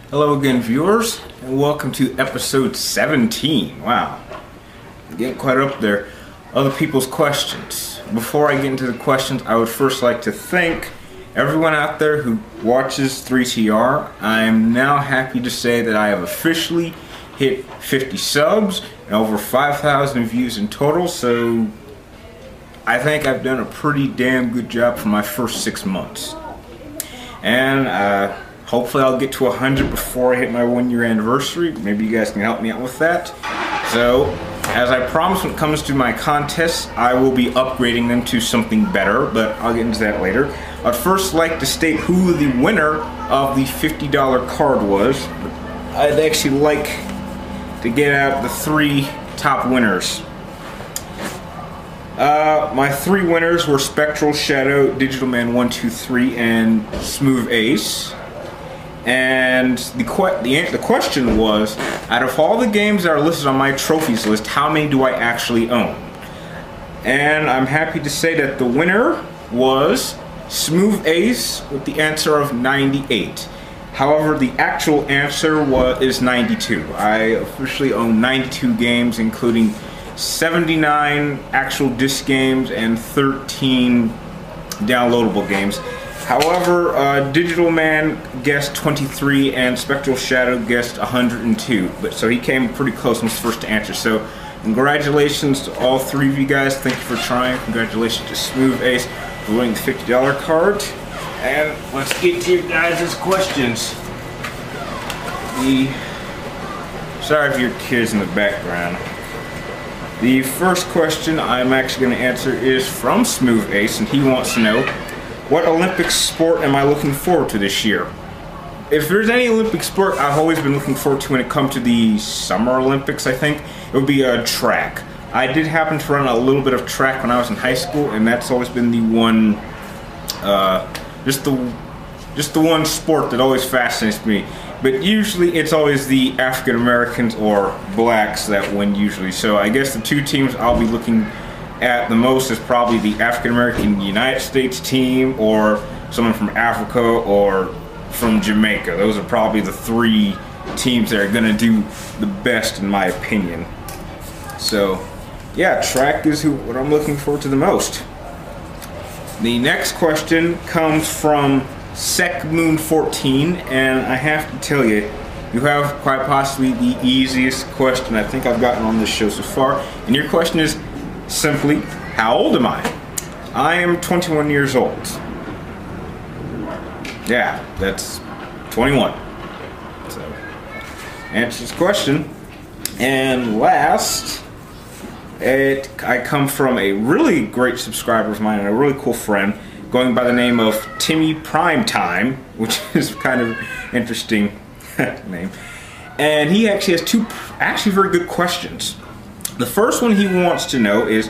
Hello again, viewers, and welcome to episode 17. Wow, getting quite up there. Other people's questions. Before I get into the questions, I would first like to thank everyone out there who watches 3TR. I am now happy to say that I have officially hit 50 subs and over 5,000 views in total, so I think I've done a pretty damn good job for my first 6 months. And hopefully I'll get to 100 before I hit my 1-year anniversary. Maybe you guys can help me out with that. So, as I promised when it comes to my contests, I will be upgrading them to something better, but I'll get into that later. I'd first like to state who the winner of the $50 card was. I'd actually like to get out the 3 top winners. My 3 winners were Spectral Shadow, Digital Man 123, and Smooth Ace. And the question was, out of all the games that are listed on my trophies list, how many do I actually own? And I'm happy to say that the winner was Smooth Ace with the answer of 98. However, the actual answer is 92. I officially own 92 games, including 79 actual disc games and 13 downloadable games. However, Digital Man guessed 23 and Spectral Shadow guessed 102. So he came pretty close and was first to answer. So congratulations to all 3 of you guys. Thank you for trying. Congratulations to Smooth Ace for winning the $50 card. And let's get to your guys' questions. Sorry if your kids in the background. The first question I'm actually going to answer is from Smooth Ace, and he wants to know, what Olympic sport am I looking forward to this year? If there's any Olympic sport I've always been looking forward to when it comes to the Summer Olympics, I think, it would be track. I did happen to run a little bit of track when I was in high school, and that's always been the one, just the one sport that always fascinates me. But usually it's always the African Americans or blacks that win usually. So I guess the 2 teams I'll be looking at the most is probably the African American United States team or someone from Africa or from Jamaica. Those are probably the 3 teams that are going to do the best in my opinion. So yeah, track is what I'm looking forward to the most. The next question comes from SecMoon14, and I have to tell you, you have quite possibly the easiest question I think I've gotten on this show so far. And your question is simply, how old am I? I am 21 years old. Yeah, that's 21. So, answers the question. And last, I come from a really great subscriber of mine and a really cool friend going by the name of Timmy Primetime, which is kind of interesting name. And he actually has 2 actually very good questions. The first one he wants to know is,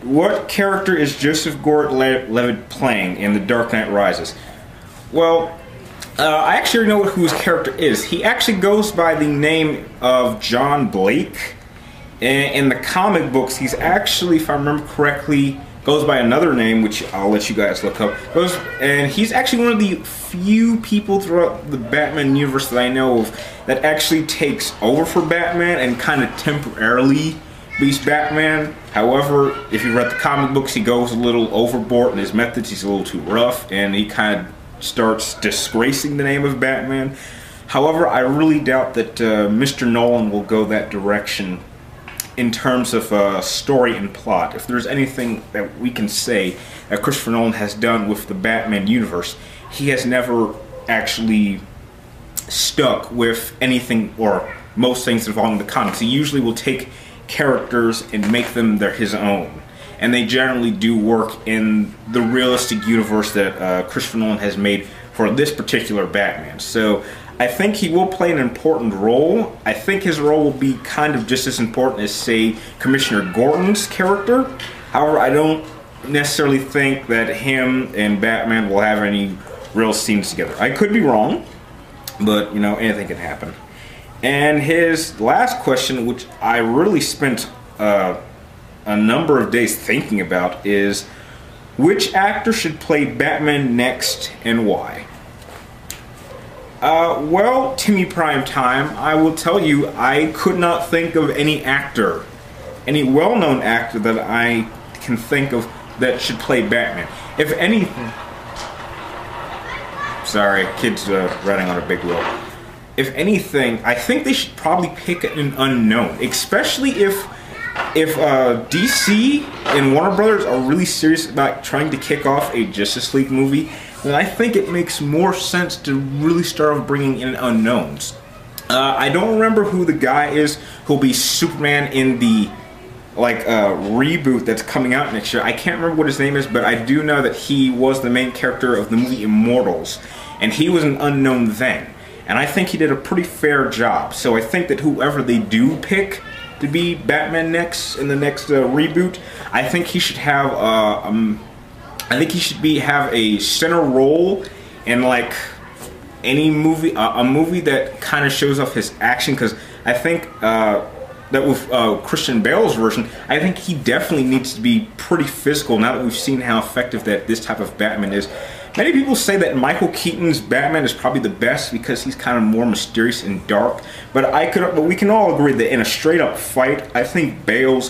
what character is Joseph Gordon-Levitt playing in The Dark Knight Rises? Well, I actually know who his character is. He actually goes by the name of John Blake. In the comic books, he's actually, if I remember correctly, goes by another name, which I'll let you guys look up. And he's actually one of the few people throughout the Batman universe that I know of that actually takes over for Batman and kind of temporarily beats Batman. However, if you read the comic books, he goes a little overboard in his methods. He's a little too rough, and he kind of starts disgracing the name of Batman. However, I really doubt that Mr. Nolan will go that direction in terms of story and plot. If there's anything that we can say that Christopher Nolan has done with the Batman universe, he has never actually stuck with anything or most things involving the comics. He usually will take characters and make them his own. And they generally do work in the realistic universe that Christopher Nolan has made for this particular Batman. So I think he will play an important role. I think his role will be kind of just as important as, say, Commissioner Gordon's character. However, I don't necessarily think that him and Batman will have any real scenes together. I could be wrong, but, you know, anything can happen. And his last question, which I really spent a number of days thinking about, is, which actor should play Batman next and why? Well, Timmy Primetime, I will tell you, I could not think of any actor, any well-known actor that I can think of that should play Batman. If anything, sorry, kids running on a big wheel. If anything, I think they should probably pick an unknown, especially if DC and Warner Brothers are really serious about trying to kick off a Justice League movie. And I think it makes more sense to really start off bringing in unknowns. I don't remember who the guy is who'll be Superman in the reboot that's coming out next year. I can't remember what his name is, but I do know that he was the main character of the movie Immortals, and he was an unknown then. And I think he did a pretty fair job. So I think that whoever they do pick to be Batman next in the next reboot, I think he should have have a center role in like any movie, a movie that kind of shows off his action. Because I think that with Christian Bale's version, I think he definitely needs to be pretty physical. Now that we've seen how effective that this type of Batman is. Many people say that Michael Keaton's Batman is probably the best because he's kind of more mysterious and dark. But we can all agree that in a straight-up fight, I think Bale's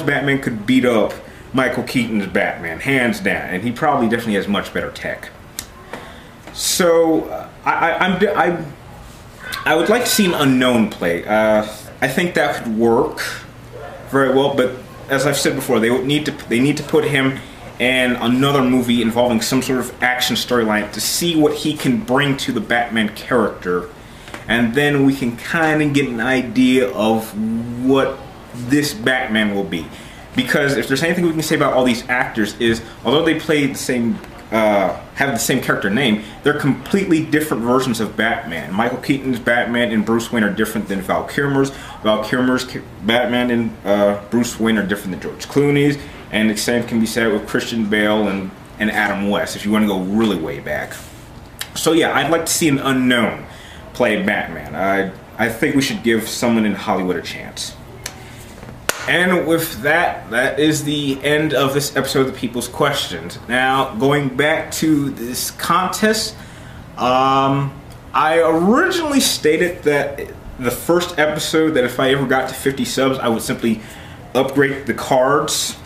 Batman could beat up Michael Keaton's Batman, hands down, and he probably definitely has much better tech. So I would like to see an unknown play. I think that could work very well. But as I've said before, they need to put him in another movie involving some sort of action storyline to see what he can bring to the Batman character, and then we can kind of get an idea of what this Batman will be. Because if there's anything we can say about all these actors is, although they play the same, have the same character name, they're completely different versions of Batman. Michael Keaton's Batman and Bruce Wayne are different than Val Kilmer's. Val Kilmer's Batman and Bruce Wayne are different than George Clooney's. And the same can be said with Christian Bale and Adam West, if you want to go really way back. So yeah, I'd like to see an unknown play Batman. I think we should give someone in Hollywood a chance. And with that, that is the end of this episode of the People's Questions. Now, going back to this contest, I originally stated that the first episode, that if I ever got to 50 subs, I would simply upgrade the cards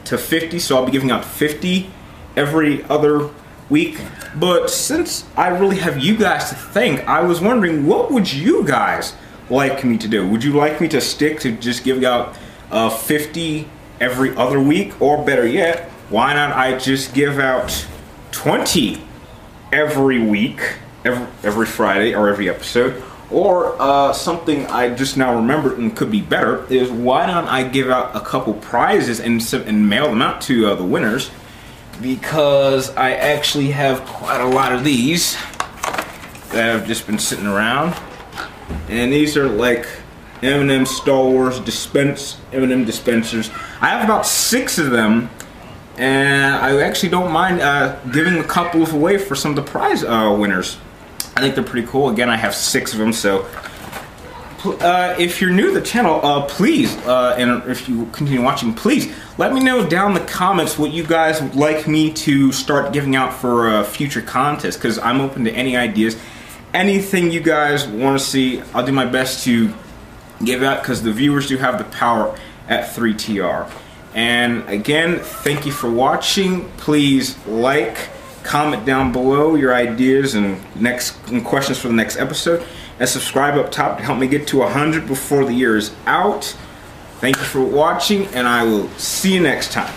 to 50, so I'll be giving out 50 every other week. But since I really have you guys to thank, I was wondering, what would you guys like me to do? Would you like me to stick to just giving out 50 every other week? Or better yet, why not I just give out 20 every week, every Friday or every episode? Or something I just now remembered and could be better is, why don't I give out a couple prizes and mail them out to the winners? Because I actually have quite a lot of these that have just been sitting around, and these are like M&M Star Wars M&M dispensers. I have about 6 of them, and I actually don't mind giving a couple away for some of the prize winners. I think they're pretty cool. Again, I have 6 of them, so if you're new to the channel, please, and if you continue watching, please let me know down in the comments what you guys would like me to start giving out for future contests, because I'm open to any ideas. Anything you guys want to see, I'll do my best to give out, because the viewers do have the power at 3TR. And again, thank you for watching. Please like, comment down below your ideas and questions for the next episode, and subscribe up top to help me get to 100 before the year is out. Thank you for watching, and I will see you next time.